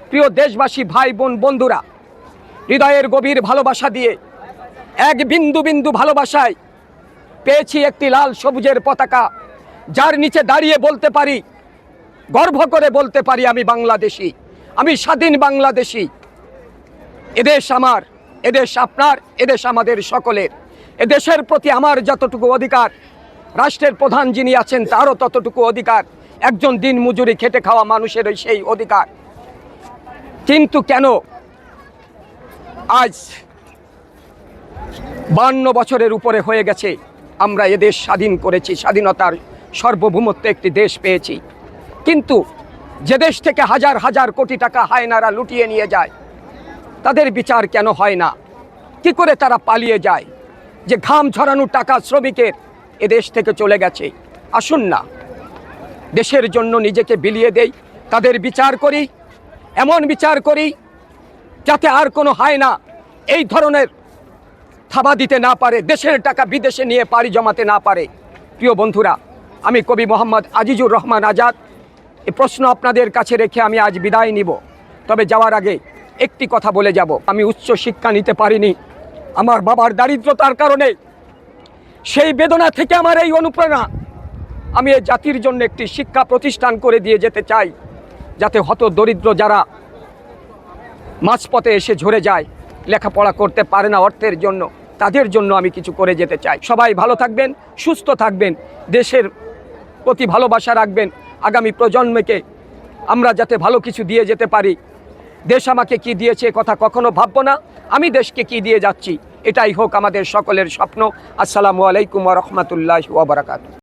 প্রিয় দেশবাসী, ভাই বোন, বন্ধুরা, হৃদয়ের গভীর ভালোবাসা দিয়ে এক বিন্দু বিন্দু ভালোবাসায় পেয়েছি একটি লাল সবুজের পতাকা, যার নিচে দাঁড়িয়ে বলতে পারি, গর্ব করে বলতে পারি, আমি বাংলাদেশি, আমি স্বাধীন বাংলাদেশি। এদেশ আমার, এদেশ আপনার, এদেশ আমাদের সকলের। এদেশের প্রতি আমার যতটুকু অধিকার, রাষ্ট্রের প্রধান যিনি আছেন তারও ততটুকু অধিকার, একজন দিন মজুরি খেটে খাওয়া মানুষের সেই অধিকার। কিন্তু কেন আজ 52 বছরের উপরে হয়ে গেছে আমরা এদেশ স্বাধীন করেছি, স্বাধীনতার সার্বভৌমত্ব একটি দেশ পেয়েছি, কিন্তু যে দেশ থেকে হাজার হাজার কোটি টাকা হায়নারা লুটিয়ে নিয়ে যায়, তাদের বিচার কেন হয় না? কি করে তারা পালিয়ে যায়? যে ঘাম ঝরানো টাকা শ্রমিকের এদেশ থেকে চলে গেছে। আসুন না, দেশের জন্য নিজেকে বিলিয়ে দেই, তাদের বিচার করি, এমন বিচার করি যাতে আর কোনো হায়না এই ধরনের থাবা দিতে না পারে, দেশের টাকা বিদেশে নিয়ে পাড়ি জমাতে না পারে। প্রিয় বন্ধুরা, আমি কবি মোহাম্মদ আজিজুর রহমান আজাদ এই প্রশ্ন আপনাদের কাছে রেখে আমি আজ বিদায় নিব। তবে যাওয়ার আগে একটি কথা বলে যাব। আমি উচ্চ শিক্ষা নিতে পারিনি আমার বাবার দারিদ্রতার কারণে। সেই বেদনা থেকে আমার এই অনুপ্রেরণা, আমি এই জাতির জন্য একটি শিক্ষা প্রতিষ্ঠান করে দিয়ে যেতে চাই, যাতে হত দরিদ্র যারা মাঝপথে এসে ঝরে যায়, লেখাপড়া করতে পারে না অর্থের জন্য, তাদের জন্য আমি কিছু করে যেতে চাই। সবাই ভালো থাকবেন, সুস্থ থাকবেন, দেশের প্রতি ভালোবাসা রাখবেন। আগামী প্রজন্মকে আমরা যাতে ভালো কিছু দিয়ে যেতে পারি। দেশ আমাকে কি দিয়েছে কথা কখনো ভাববো না, আমি দেশকে কি দিয়ে যাচ্ছি, এটাই হোক আমাদের সকলের স্বপ্ন। আসসালামু আলাইকুম ওয়া রাহমাতুল্লাহি ওয়া বারাকাতুহু।